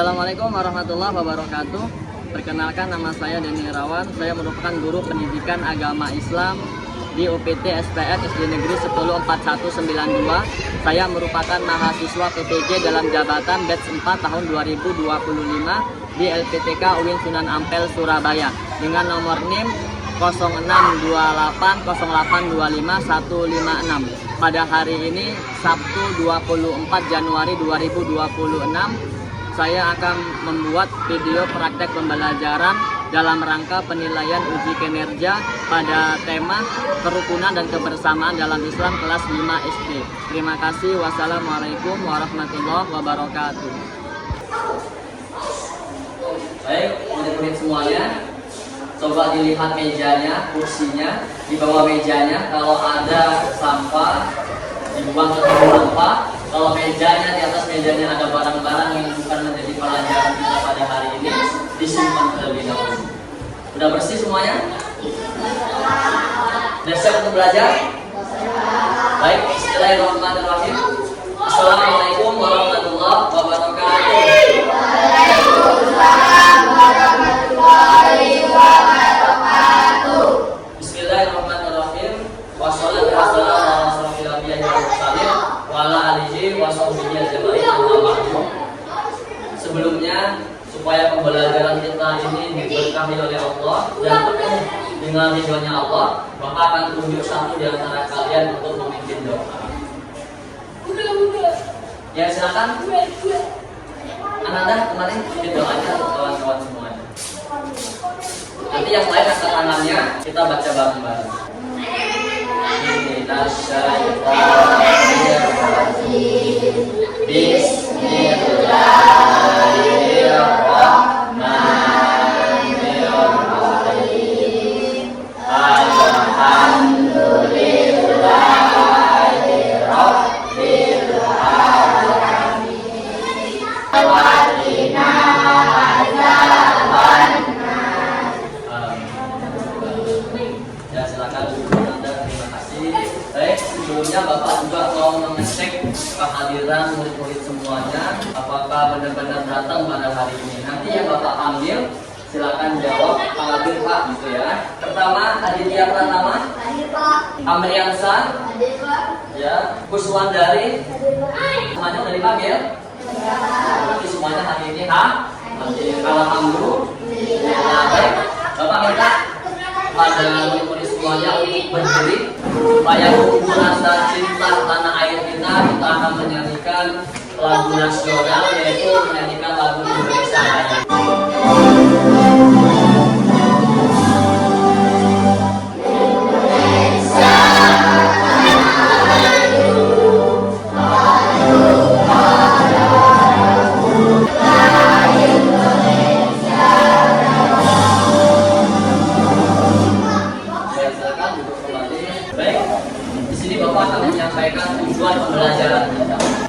Assalamualaikum warahmatullahi wabarakatuh. Perkenalkan, nama saya Denny Irawan. Saya merupakan guru pendidikan agama Islam di UPT SPN SD Negeri 104192. Saya merupakan mahasiswa PPG dalam jabatan batch 4 tahun 2025 di LPTK UIN Sunan Ampel Surabaya dengan nomor NIM 062808255156. Pada hari ini Sabtu 24 Januari 2026, saya akan membuat video praktek pembelajaran dalam rangka penilaian uji kinerja pada tema kerukunan dan kebersamaan dalam Islam kelas 5 SD. Terima kasih. Wassalamualaikum warahmatullahi wabarakatuh. Baik, murid-murid semuanya, coba dilihat mejanya, kursinya. Di bawah mejanya kalau ada sampah dibuang ke sampah. Kalau mejanya, di atas mejanya ada barang-barang yang bukan menjadi pelajaran kita pada hari ini, disimpan terlebih dahulu. Sudah bersih semuanya? Sudah siap untuk belajar? Baik, bismillahirrahmanirrahim. Assalamualaikum warahmatullahi wabarakatuh. Waalaikumsalam warahmatullahi wabarakatuh. Bismillahirrahmanirrahim. Wassalatu wassalamu ala asyrofil anbiya'i wal mursalin wa ala alihi wa sahbihi ajma'in. Sebelumnya, supaya pembelajaran kita ini diberkahi oleh Allah dan penuh dengan ridhonya Allah, Bapak akan tunjuk satu di antara kalian untuk memimpin doa. Ya, silakan. Ananda kemarin bikin doanya untuk kawan-kawan semuanya. Nanti yang lain angkat tangannya, kita baca bareng-bareng. Bismillahirrahmanirrahim. Alhamdulillahirabbil alamin. Waqina adzaban nar. Ya, silakan Anda, terima kasih. Baik, sebelumnya Bapak juga mau mengecek kehadiran murid-murid semuanya, apakah benar-benar datang pada hari ini. Nanti yang Bapak panggil, silakan jawab hadir Pak, gitu ya. Pertama, Aditya Pratama, Hadir Pak. Amriansa, Hadir Pak. ya, Kuswandari, Hadir Pak. semuanya udah dipanggil. Berarti semuanya hari ini hadir. Alhamdulillah. Baik, Bapak minta pada murid-murid semuanya untuk berdiri supaya tumbuh rasa cinta tanah air kita. Kita akan menyanyikan lagu nasional, yaitu menyanyikan lagu Indonesia Raya.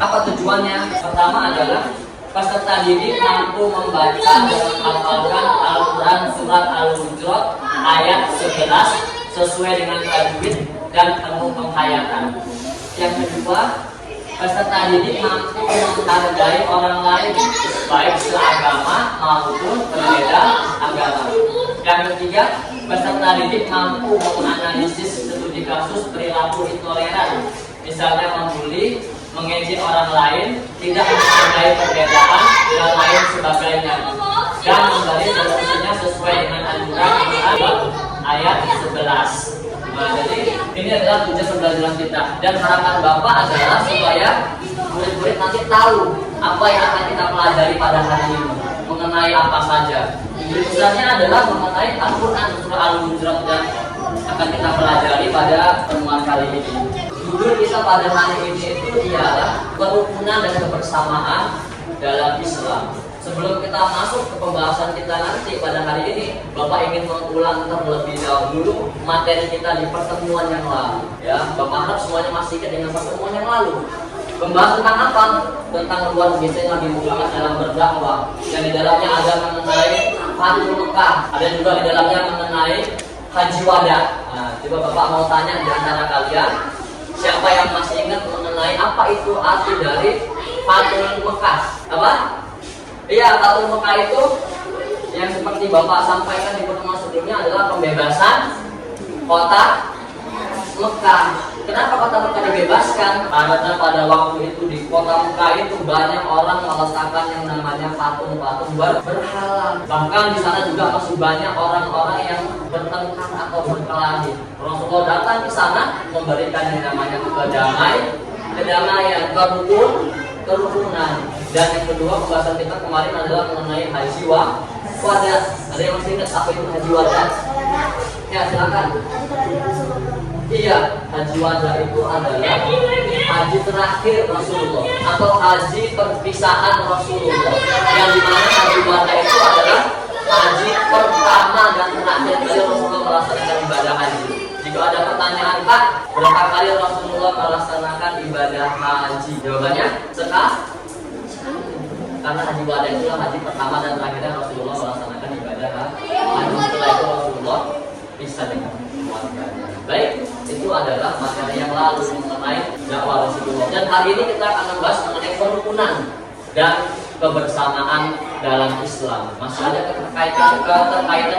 Apa tujuannya? Pertama adalah peserta didik mampu membaca dan menghafalkan Al-Quran surat Al-Hujurat ayat 11 sesuai dengan tajwid dan penuh penghayatan. Yang kedua, peserta didik mampu menghargai orang lain baik seagama maupun berbeda agama. Yang ketiga, peserta didik mampu menganalisis studi kasus perilaku intoleran, misalnya membuli, mengejek orang lain, tidak menghargai perbedaan, dan lain sebagainya, dan memberi solusinya sesuai dengan anjuran Al-Quran ayat 11. Nah, jadi ini adalah tujuan pembelajaran kita, dan harapan Bapak adalah supaya murid-murid nanti tahu apa yang akan kita pelajari pada hari ini, mengenai apa saja. Besarnya adalah mengenai Al-Quran surah Al-Hujurat dan akan kita pelajari pada pertemuan kali ini. Judul kita pada hari ini itu ialah kerukunan dan kebersamaan dalam Islam. Sebelum kita masuk ke pembahasan kita nanti pada hari ini, Bapak ingin mengulang terlebih dahulu materi kita di pertemuan yang lalu. Ya, Bapak harap semuanya masih ingat dengan pertemuan yang lalu. Membahas tentang apa? Tentang luar biasa Nabi Muhammad dalam berdakwah. Yang di dalamnya ada mengenai Fathul Mekah, ada juga di dalamnya mengenai Haji Wada. Nah, coba Bapak mau tanya di antara kalian, siapa yang masih ingat mengenai apa itu arti dari Fathul Mekah? Apa? Iya, Fathul Mekah itu yang seperti Bapak sampaikan di pertemuan sebelumnya adalah pembebasan kota Mekah. Kenapa kota Mekah dibebaskan? Karena pada waktu itu di kota Mekah itu banyak orang meletakkan yang namanya patung-patung berhala. Bahkan di sana juga masih banyak orang-orang yang bertengkar atau berkelahi. Rasulullah datang ke sana memberikan yang namanya kedamaian, kerukunan. Dan yang kedua, pembahasan kita kemarin adalah mengenai haji wada. Ada yang masih ingat apa itu haji wada? Ya, silakan. Iya, haji wada itu adalah haji terakhir Rasulullah atau haji perpisahan Rasulullah. Yang dimana haji wada itu adalah haji pertama dan terakhir kali Rasulullah melaksanakan ibadah haji. Jika ada pertanyaan, Pak, berapa kali Rasulullah melaksanakan ibadah haji? Jawabannya sekali. Karena haji wada itulah haji pertama dan terakhirnya Rasulullah melaksanakan ibadah haji. Setelah itu Rasulullah bisa dengan keluarganya. Baik, itu adalah materi yang lalu mengenai dakwah Rasulullah. Dan hari ini kita akan membahas mengenai kerukunan dan kebersamaan dalam Islam. Masih ada keterkaitan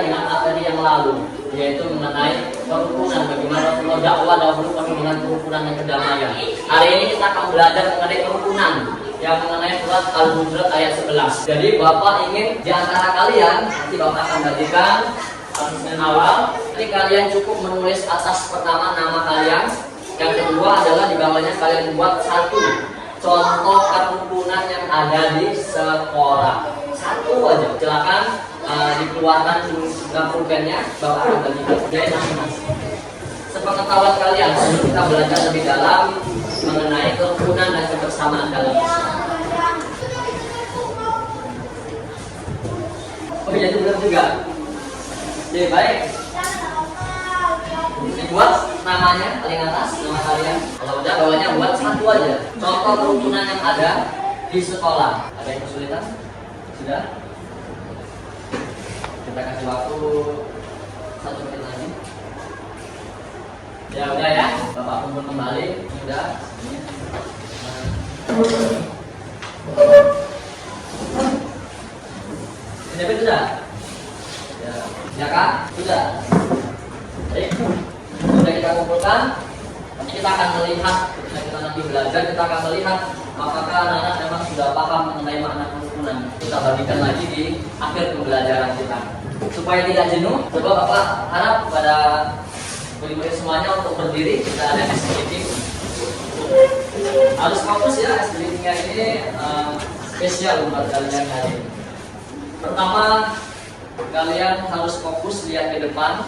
dengan materi yang lalu, yaitu mengenai kerukunan. Bagaimana Rasulullah dakwah dahulu kami dengan kerukunan dan kedamaian. Hari ini kita akan belajar mengenai kerukunan yang mengenai surat Al-Hujurat ayat 11. Jadi Bapak ingin di antara kalian, nanti Bapak akan bagikan Senin awal. Jadi kalian cukup menulis atas pertama nama kalian. Yang kedua adalah di bawahnya kalian buat satu contoh kerukunan yang ada di sekolah. Satu aja. Silakan dikeluarkan pulpennya. Bapak akan bagikan. Sepengetahuan kalian, sebelum kita belajar lebih dalam mengenai kerukunan dan kebersamaan dalam Islam. Oh, jadi benar juga. Oke, baik. Dibuat namanya paling atas, nama kalian. Kalau udah bawahnya buat satu aja. Contoh kerukunan yang ada di sekolah. Ada yang kesulitan? Sudah? Kita kasih waktu 1 menit lagi. Ya udah ya, Bapak kumpul kembali. Sudah. Ini sudah. Ya kan? Sudah. Baik. Sudah kita kumpulkan. Nanti kita akan melihat, ketika kita nanti belajar, kita akan melihat apakah anak-anak memang sudah paham mengenai makna kerukunan. Kita bagikan lagi di akhir pembelajaran kita. Supaya tidak jenuh, coba Bapak harap pada murid-murid semuanya untuk berdiri. Kita ada SPT. Harus fokus ya, SPT-nya ini spesial buat kalian hari ini. Pertama, kalian harus fokus lihat ke depan,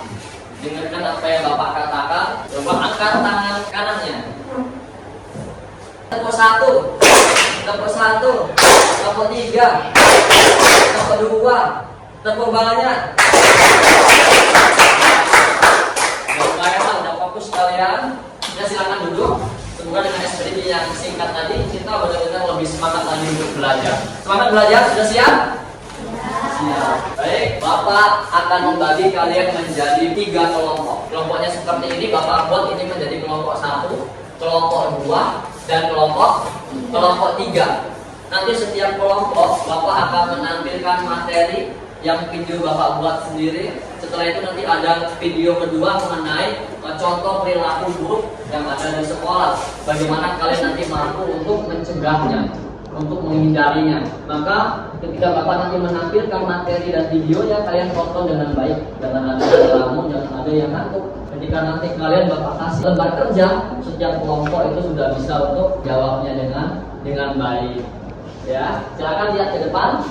dengarkan apa yang Bapak katakan. Coba angkat tangan kanannya. Tepuk 1, tepuk 1, tepuk 3, tepuk 2, tepuk banyak. Udah fokus kalian. Ya silakan duduk. Semoga dengan SPT yang singkat tadi kita benar-benar lebih semangat lagi untuk belajar. Semangat belajar, sudah siap? Siap. Baik, Bapak akan membagi kalian menjadi 3 kelompok. Kelompoknya seperti ini, Bapak buat ini menjadi kelompok 1, kelompok 2, dan kelompok 3. Nanti setiap kelompok Bapak akan menampilkan materi yang video Bapak buat sendiri. Setelah itu nanti ada video kedua mengenai contoh perilaku buruk yang ada di sekolah. Bagaimana kalian nanti mampu untuk mencegahnya, untuk menghindarinya. Maka ketika Bapak nanti menampilkan materi dan videonya, kalian tonton dengan baik. Jangan ada yang ngelamun, jangan ada yang ngantuk. Ketika nanti kalian Bapak kasih lembar kerja, setiap kelompok itu sudah bisa untuk jawabnya dengan baik. Ya, silakan lihat ke depan.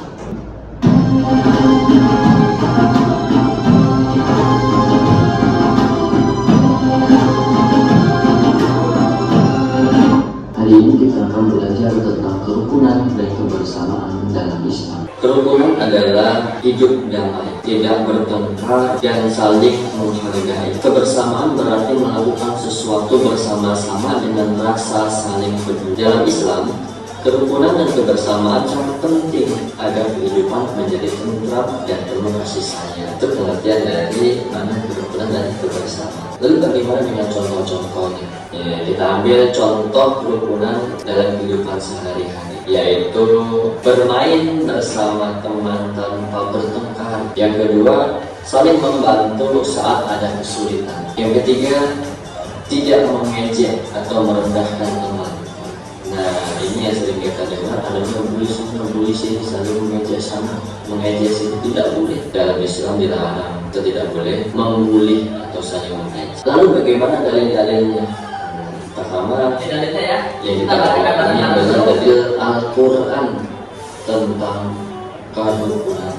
Hari ini kita akan belajar tentang kerukunan dan kebersamaan dalam Islam. Kerukunan adalah hidup damai, tidak bertengkar dan saling menghargai. Kebersamaan berarti melakukan sesuatu bersama-sama dengan rasa saling peduli. Dalam Islam, kerukunan dan kebersamaan sangat penting agar kehidupan menjadi tentram dan penuh kasih sayang. Itu pengertian dari mana kerukunan dan kebersamaan. Lalu bagaimana dengan contoh-contohnya? Ya, kita ambil contoh kerukunan dalam kehidupan sehari-hari. yaitu bermain bersama teman tanpa bertengkar. Yang kedua, saling membantu saat ada kesulitan. Yang ketiga, tidak mengejek atau merendahkan teman. Nah, ini yang sering kita dengar, ada ngebully sini, selalu mengejek sana, mengejek sini. Tidak boleh. Dalam Islam dilarang, kita tidak boleh membuli atau saling mengejek. Lalu bagaimana dalil-dalilnya? Pertama, Dalilnya ya. yang kita lakukan adalah dalil Al-Quran tentang kerukunan.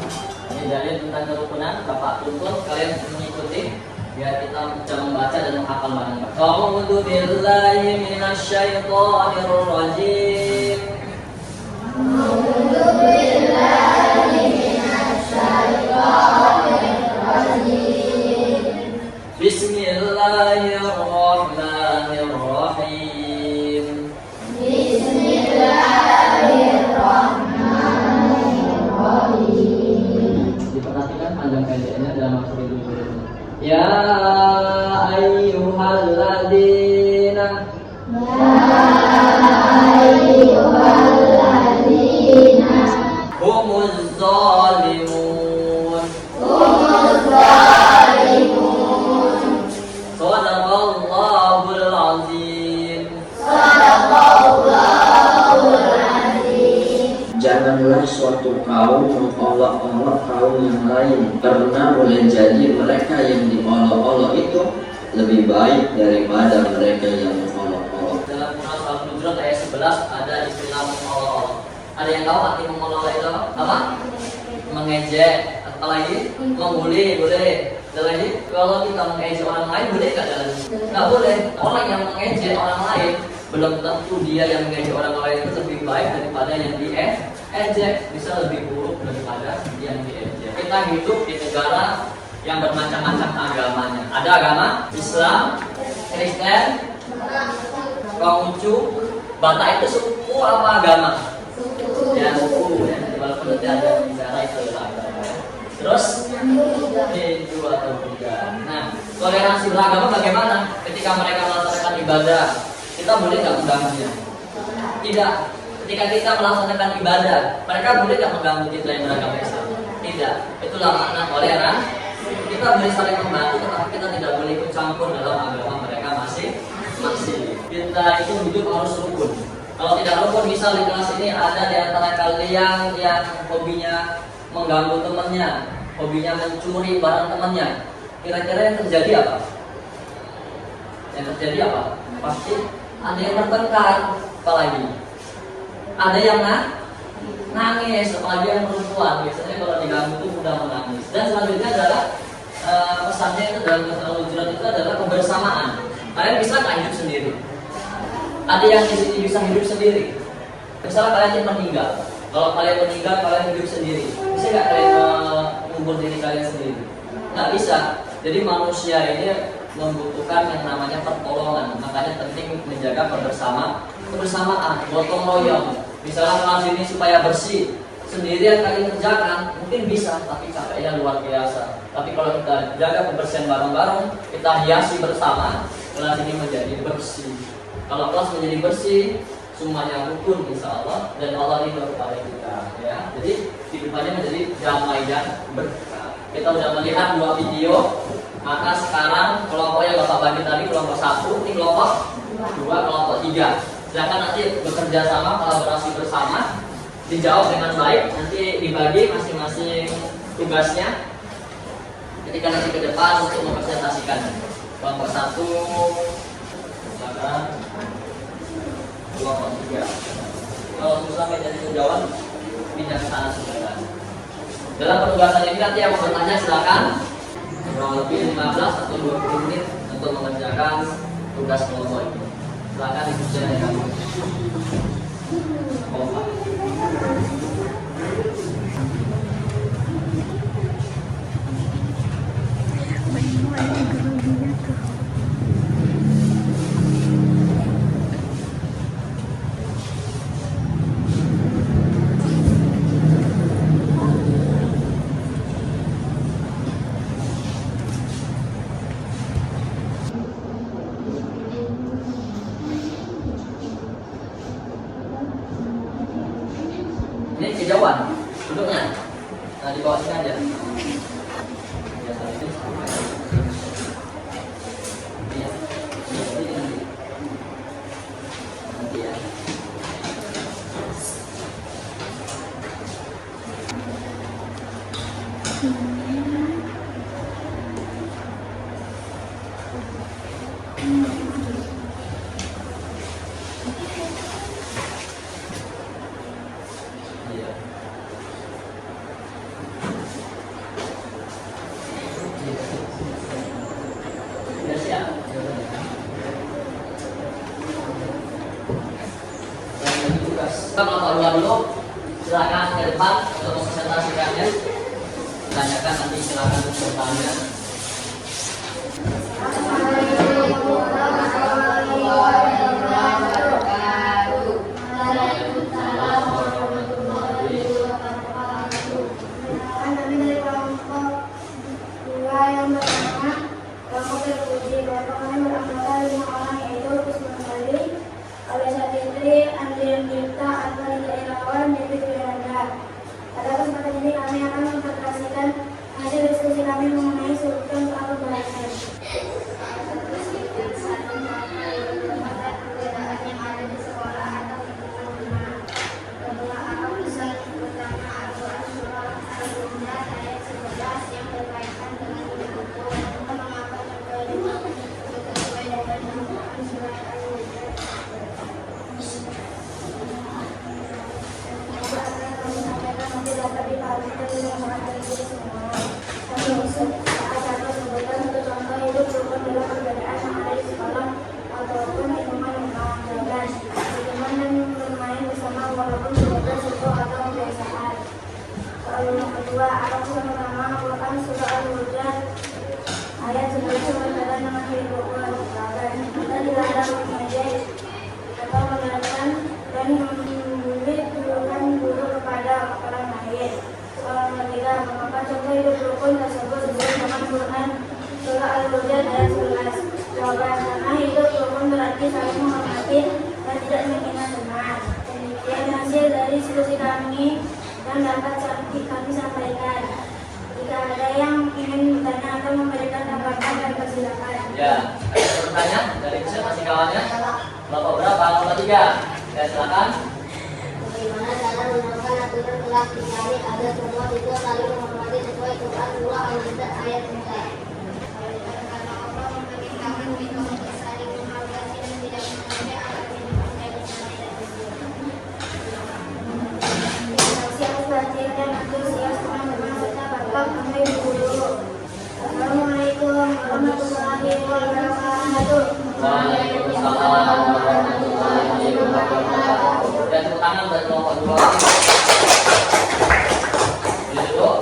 Ini dalil tentang kerukunan. Bapak tuntut kalian mengikuti biar kita bisa membaca dan menghafal bareng-bareng. A'udzu billahi minasyaitonir rajim. A'udzu billahi minasyaitonir rajim. Bismillahirrahmanirrahim. Bismillahirrahmanirrahim. Diperhatikan panjang pendeknya dalam maksud itu. Ya ayyuhalladzina Ayyuhalladzina humuz zalimun. humuz zalimun. Shadaqallahul azim. Shadaqallahul azim. Janganlah suatu kaum mengolok-olok kaum yang lain, karena boleh jadi mereka yang diolok-olok itu lebih baik daripada mereka yang mengolok-olok. Dalam Quran Surah Al-Hujurat ayat 11 ada istilah mengolok-olok. Ada yang tahu arti mengolok itu apa? Mengejek. Apa lagi? Membuli, boleh. Ada lagi? Kalau kita mengejek orang lain boleh nggak ada lagi? Nggak boleh. Orang yang mengejek orang lain belum tentu dia yang mengejek orang lain itu lebih baik daripada yang diejek. Bisa lebih buruk daripada yang diejek. Kita hidup di negara yang bermacam-macam agamanya. Ada agama Islam, Kristen, Konghucu, Batak itu suku apa agama? Ya suku ya. Walaupun nanti ada bicara itu adalah agama. Terus Hindu atau Buddha. Nah, toleransi beragama bagaimana? Ketika mereka melaksanakan ibadah, kita boleh nggak mengganggunya? Tidak. Ketika kita melaksanakan ibadah, mereka boleh nggak mengganggu kita yang beragama Islam? Tidak. Itulah makna toleransi. Kita boleh saling membantu, tetapi kita tidak boleh ikut campur dalam agama mereka masing-masing. Kita itu hidup harus rukun. Kalau tidak rukun, misal di kelas ini ada di antara kalian yang hobinya mengganggu temannya, hobinya mencuri barang temannya. Kira-kira yang terjadi apa? Yang terjadi apa? Pasti ada yang bertengkar, apalagi ada yang nangis, apalagi yang perempuan. Biasanya kalau diganggu itu mudah menangis. Dan selanjutnya adalah pesannya itu dalam Al-Hujurat itu adalah kebersamaan. Kalian bisa nggak hidup sendiri? Ada yang di sini bisa hidup sendiri. Misalnya kalian meninggal, kalau kalian meninggal kalian hidup sendiri. Bisa nggak kalian mengubur diri kalian sendiri? Nggak bisa. Jadi manusia ini membutuhkan yang namanya pertolongan. Makanya penting menjaga kebersamaan, gotong royong. Misalnya kelas ini supaya bersih, sendirian kalian kerjakan mungkin bisa, tapi capeknya luar biasa. Tapi kalau kita jaga kebersihan bareng-bareng, kita hiasi bersama, kelas ini menjadi bersih. Kalau kelas menjadi bersih, semuanya rukun insya Allah, dan Allah ridho kepada kita ya. Jadi kehidupannya menjadi damai dan berkah. Kita sudah melihat 2 video, maka sekarang kelompok yang Bapak bagi tadi kelompok 1, ini kelompok 2, kelompok 3. Silahkan nanti bekerja sama, kolaborasi bersama, dijawab dengan baik, nanti dibagi masing-masing tugasnya ketika nanti ke depan untuk mempresentasikan. Kelompok 1, silakan. Kelompok 3. Kalau susah meja jawab, pindah ke sana silakan. Dalam penugasan ini nanti yang mau bertanya silakan. Kurang lebih 15 atau 20 menit untuk mengerjakan tugas kelompok ini. Silakan dikerjakan dengan kompak. kejauhan duduknya. Nah, di bawah sini aja. Iya. Nanti ya. Iya. Sudah siap. Dan lagi tugas. Kita kalau dulu, silakan ke depan untuk mempresentasikannya. Tanyakan nanti silakan untuk bertanya. Kami dari kelompok 2 yang pertama, kelompok terpuji. Kelompok kami beranggota 5 orang, yaitu Kusman Bali, Alisa Fitri, Andrian Tirta, Anwar Irawan, Devi Wiranda. Pada kesempatan ini kami akan mempresentasikan hasil diskusi kami mengenai sultan atau bahasan. Yang kedua, Arab yang pertama merupakan surah Al-Hujurat ayat 11 berkaitan dengan kehidupan dan dilarang mengejek atau mengerjakan dan memberi julukan guru kepada orang lain. Soal ketiga, mengapa contoh hidup rukun tersebut disebut dengan Quran surah Al-Hujurat ayat 11? Jawaban, karena hidup rukun berarti saling menghormati dan tidak menghina teman. Demikian hasil dari diskusi kami dan dapat kami sampaikan. Jika ada yang ingin bertanya atau memberikan tanggapan, dan persilakan. Ya, ada bertanya dari masing kawannya. Kelompok berapa? Kelompok 3. Ya, silakan. Bagaimana cara menerapkan aturan kelas di kami agar semua siswa saling menghormati sesuai Quran surah Al-Hujurat ayat 11? Karena Allah memerintahkan kita untuk saling menghargai dan tidak mengambil alat kehidupan dari siap batin dan antusias teman-teman serta bapak kami dulu. Assalamualaikum warahmatullahi wabarakatuh. Waalaikumsalam warahmatullahi wabarakatuh. Dan tepuk tangan buat kelompok 2. Duduk.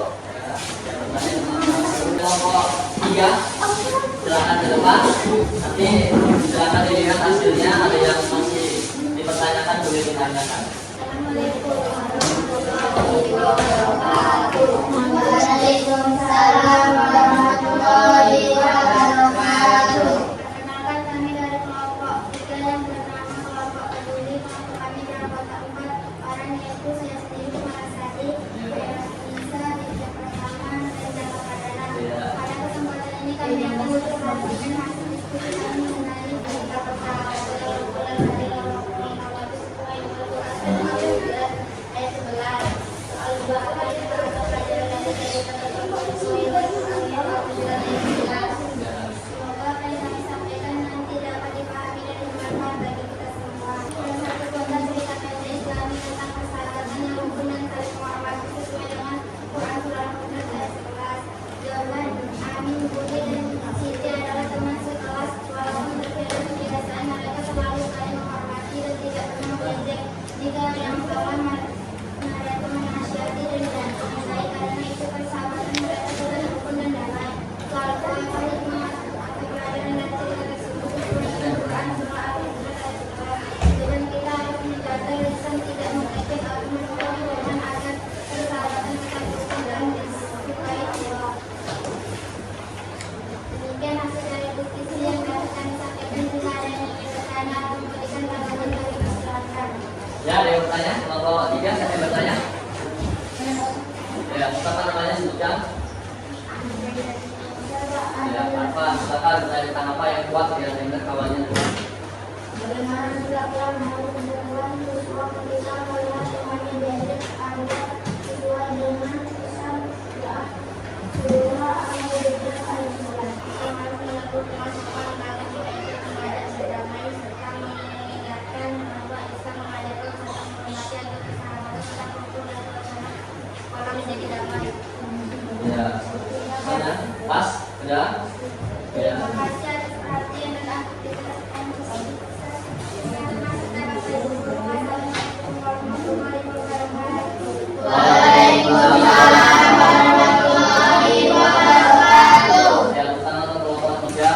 Kelompok 3, silakan ke depan. Nanti silakan dilihat hasilnya. Ada yang masih dipertanyakan boleh ditanyakan. Waalaikumsalam warahmatullahi wabarakatuh. Perkenalkan, kami dari kelompok 3 yang bernama kelompok peduli. Kelompok kami beranggota 4 orang, yaitu saya sendiri, Marasati, Nisa, Dija Pertama, dan Jaka Pradana. Pada kesempatan ini kami akan mempresentasikan hasil diskusi kami mengenai berita pertama adalah bulan hari Ramadan sesuai dengan Quran ayat 11. Soal dua kali atau pelajaran dari cerita tersebut sesuai dengan Quran ayat 11. Semoga apa yang kami sampaikan nanti dapat dipahami dan bermanfaat bagi kita semua. Dan satu contoh cerita pendek Islami tentang persahabatan yang rukun dan saling menghormati sesuai dengan Quran surah Al-Hujurat ayat 11. Jawaban, Amin, Budi, dan Siti adalah teman sekelas. Walaupun berbeda kebiasaan, mereka selalu saling menghormati dan tidak pernah mengejek. Jika yang salah, mereka menasihati dan mencintai. Karena itu persahabatan mereka sudah rukun dan damai. Soal kuasa hikmah atau pelajaran dari cerita tersebut sesuai dengan Quran surah Al-Hujurat ayat 11. Dan kita harus menjaga lisan tidak mengejek atau mencela dan agar persahabatan tetap rukun dan disukai Allah. Demikian hasil dari diskusi yang dapat kami sampaikan. Jika ada yang ingin bertanya atau memberikan tanggapan, kami persilakan. Ya, ada yang bertanya? Kelompok 3, siapa yang bertanya? Ya, siapa namanya sebutkan? Ya, apa? Silakan bertanya tentang apa yang kuat biar dengar kawannya. Bagaimana dilakukan harus menjalankan siswa ketika melihat temannya diajak ada sesuai dengan pesan ya kedua amal belajar al-Quran. Harus melakukan sopan kali diajak kepada berdamai serta mengingatkan bahwa Islam mengajarkan tentang menghormati agar persahabatan tetap rukun dan suasana sekolah menjadi damai. Ya, mana? Pas? Sudah? Ya. Terima kasih atas perhatian dan aktivitas MCC. Assalamualaikum warahmatullahi wabarakatuh. Waalaikumsalam warahmatullahi wabarakatuh. Ya, tangan untuk kelompok 3.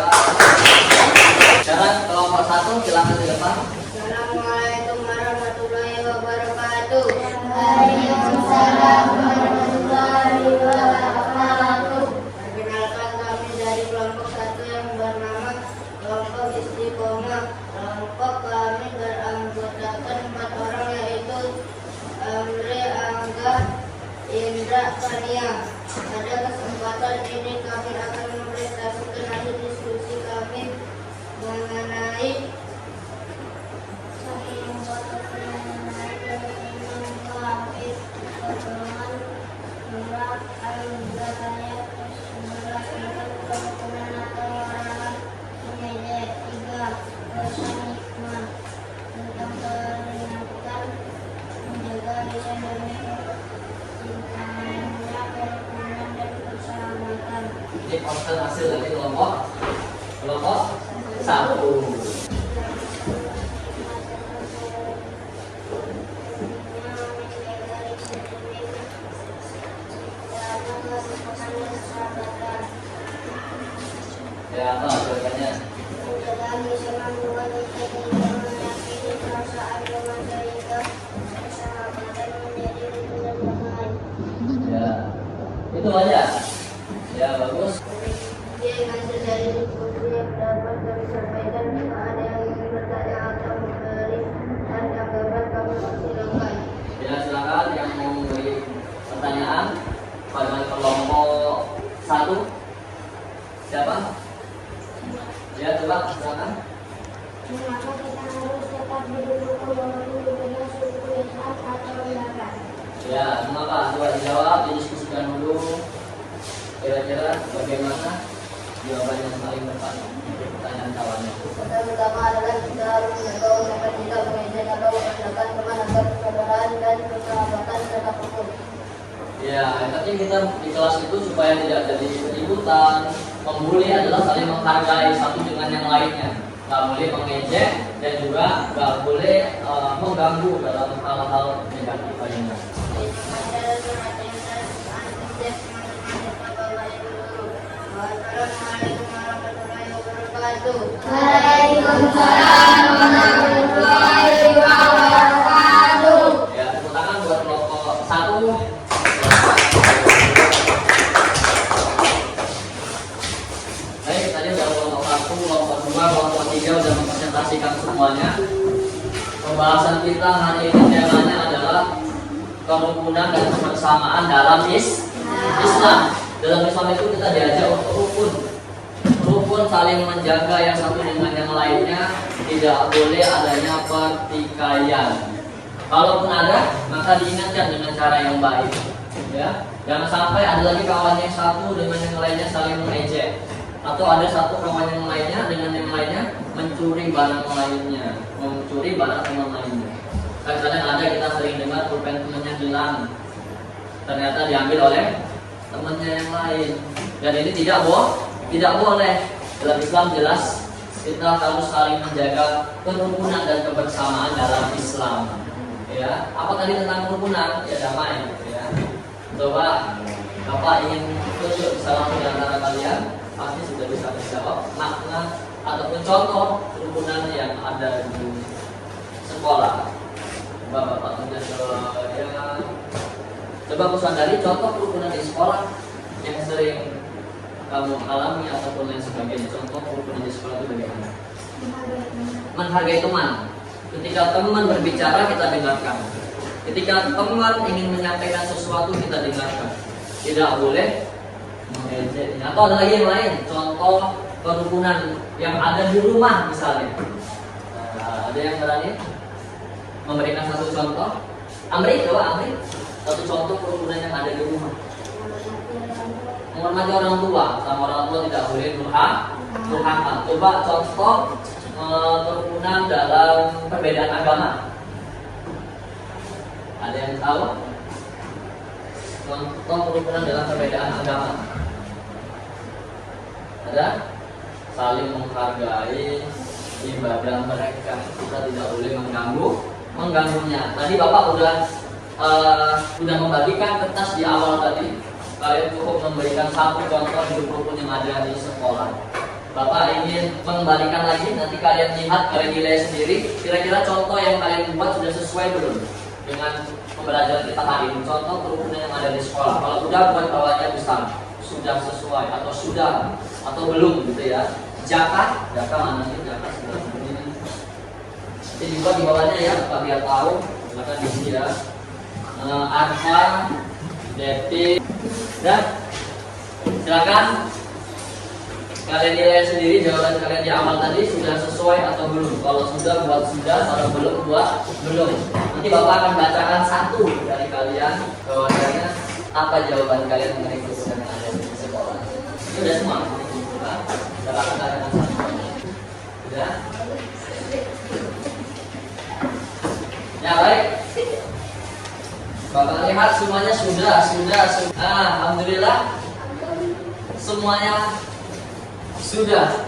Sekarang kelompok 1 silakan di depan. Assalamualaikum warahmatullahi wabarakatuh. Waalaikumsalam warahmatullahi wabarakatuh. Perkenalkan kami dari kelompok 1 yang bernama kelompok Istiqomah. Kelompok kami beranggotakan 4 orang yaitu Amri, Angga, Indra, Kania. Pada kesempatan ini kami akan mempresentasikan hasil diskusi kami mengenai Ini poster hasil dari kelompok 1. Ya, apa jawabannya? Ya, itu aja. Ya, bagus. Hasil dari diskusi yang dapat kami sampaikan. Jika ada yang ingin bertanya atau memberi tanggapan, kami persilakan. Ya, silakan yang mau memberi pertanyaan pada kelompok 1. Siapa? Ya, coba silakan. Mengapa kita harus tetap berdoa walaupun dengan suku yang saat atau lembaga? Ya, mengapa? Coba dijawab, didiskusikan dulu. Kira-kira bagaimana jawabannya paling tepat untuk pertanyaan kawannya? Pertama adalah kita harus menjaga ucapan kita, mengejar atau menegakkan teman agar persaudaraan dan persahabatan tetap utuh. Ya, yang penting kita di kelas itu supaya tidak jadi keributan. Membuli adalah saling menghargai satu dengan yang lainnya. Gak boleh mengejek dan juga gak boleh mengganggu dalam hal-hal negatif lainnya. Waalaikumsalam warahmatullahi wabarakatuh. Ya, tepuk tangan buat kelompok 1. Baik, tadi udah kelompok 1, kelompok 2, kelompok 3 udah mempresentasikan semuanya. Pembahasan kita hari ini temanya adalah kerukunan dan kebersamaan dalam Islam. Dalam Islam itu kita diajak untuk rukun saling menjaga yang satu dengan yang lainnya, tidak boleh adanya pertikaian. Kalaupun ada, maka diingatkan dengan cara yang baik. Ya, jangan sampai ada lagi kawan yang satu dengan yang lainnya saling mengejek, atau ada satu kawan yang lainnya dengan yang lainnya mencuri barang lainnya, mencuri barang teman lainnya. Kadang-kadang ada kita sering dengar pulpen temannya hilang, ternyata diambil oleh temannya yang lain, dan ini tidak boleh. Dalam Islam jelas kita harus saling menjaga kerukunan dan kebersamaan dalam Islam. Ya, apa tadi tentang kerukunan? Ya, damai. Ya, coba Bapak ingin tunjuk salah satu di antara kalian, pasti sudah bisa menjawab makna ataupun contoh kerukunan yang ada di sekolah. Coba Bapak tunjuk ya. Coba pesan dari contoh kerukunan di sekolah yang sering kamu alami ataupun lain sebagainya. Contoh kerukunan di sekolah itu bagaimana? Menghargai teman. Ketika teman berbicara kita dengarkan. Ketika teman ingin menyampaikan sesuatu kita dengarkan. tidak boleh mengejeknya. Atau ada lagi yang lain, contoh kerukunan yang ada di rumah misalnya. Nah, ada yang berani memberikan satu contoh? Amri, coba Amri, satu contoh kerukunan yang ada di rumah. Menghormati orang tua, sama orang tua tidak boleh durhaka. Coba contoh kerukunan dalam perbedaan agama. Ada yang tahu? Contoh kerukunan dalam perbedaan agama. Ada? Saling menghargai ibadah mereka. Kita tidak boleh mengganggunya. Tadi Bapak udah membagikan kertas di awal tadi. Kalian cukup memberikan satu contoh hidup rukun yang ada di sekolah. Bapak ingin mengembalikan lagi, nanti kalian lihat, kalian nilai sendiri. Kira-kira contoh yang kalian buat sudah sesuai belum dengan pembelajaran kita hari ini? Contoh kerukunan yang ada di sekolah. Kalau sudah, buat bawahnya besar. Sudah sesuai atau sudah atau belum gitu ya. Zakat mana sih? Zakat sudah begini. Ini juga di bawahnya ya, Bapak biar tahu. Silakan di sini ya. Arhan, Depi, dan silakan kalian nilai sendiri jawaban kalian di awal tadi sudah sesuai atau belum. Kalau sudah buat sudah, kalau belum buat belum. Nanti Bapak akan bacakan satu dari kalian bahwasanya apa jawaban kalian mengenai kerukunan yang ada di sekolah. Ini udah semua. Silakan kalian satu. Sudah? Ya baik. Bapak lihat semuanya sudah. Alhamdulillah semuanya sudah.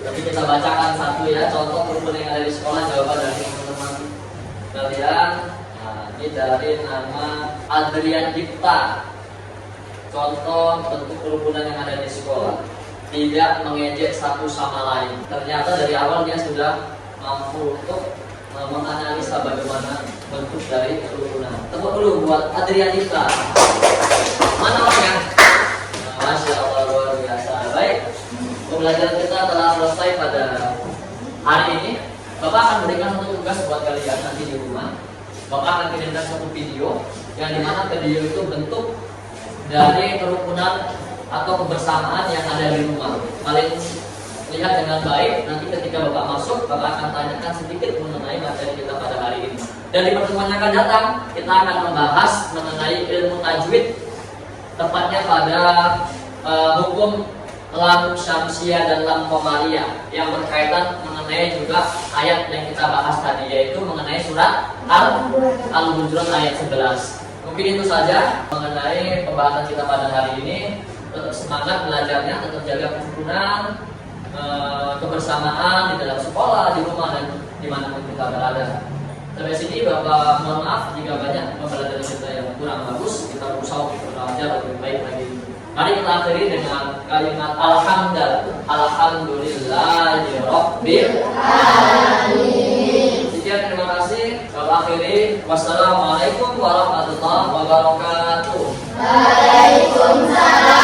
Tapi kita bacakan satu ya, contoh kerukunan yang ada di sekolah, jawaban dari teman-teman kalian. Nah, ini dari nama Adrian Dipta. Contoh bentuk kerukunan yang ada di sekolah, tidak mengejek satu sama lain. Ternyata dari awal dia sudah mampu untuk menganalisa bagaimana bentuk dari kerukunan. Tepuk dulu buat Adrian Dipta. Mana orangnya? Masya Allah, luar biasa. Baik, pembelajaran kita telah selesai pada hari ini. Bapak akan berikan satu tugas buat kalian nanti di rumah. Bapak akan kirimkan satu video yang dimana video itu bentuk dari kerukunan atau kebersamaan yang ada di rumah. Kalian lihat dengan baik. Nanti ketika Bapak masuk, Bapak akan tanyakan sedikit mengenai materi kita pada hari ini. Dan di pertemuan yang akan datang, kita akan membahas mengenai ilmu tajwid, tepatnya pada hukum lam syamsiyah dan lam qamariyah yang berkaitan mengenai juga ayat yang kita bahas tadi, yaitu mengenai surat Al-Hujurat ayat 11. Mungkin itu saja mengenai pembahasan kita pada hari ini. Tetap semangat belajarnya, tetap jaga kerukunan, kebersamaan di dalam sekolah, di rumah, dan dimanapun kita berada. Sampai sini Bapak mohon maaf jika banyak pembelajaran kita yang kurang bagus. Kita berusaha untuk belajar lebih baik lagi. Mari kita akhiri dengan kalimat Alhamdulillahirabbil alamin. Sekian, terima kasih. Bapak akhiri. Wassalamualaikum warahmatullahi wabarakatuh. Waalaikumsalam.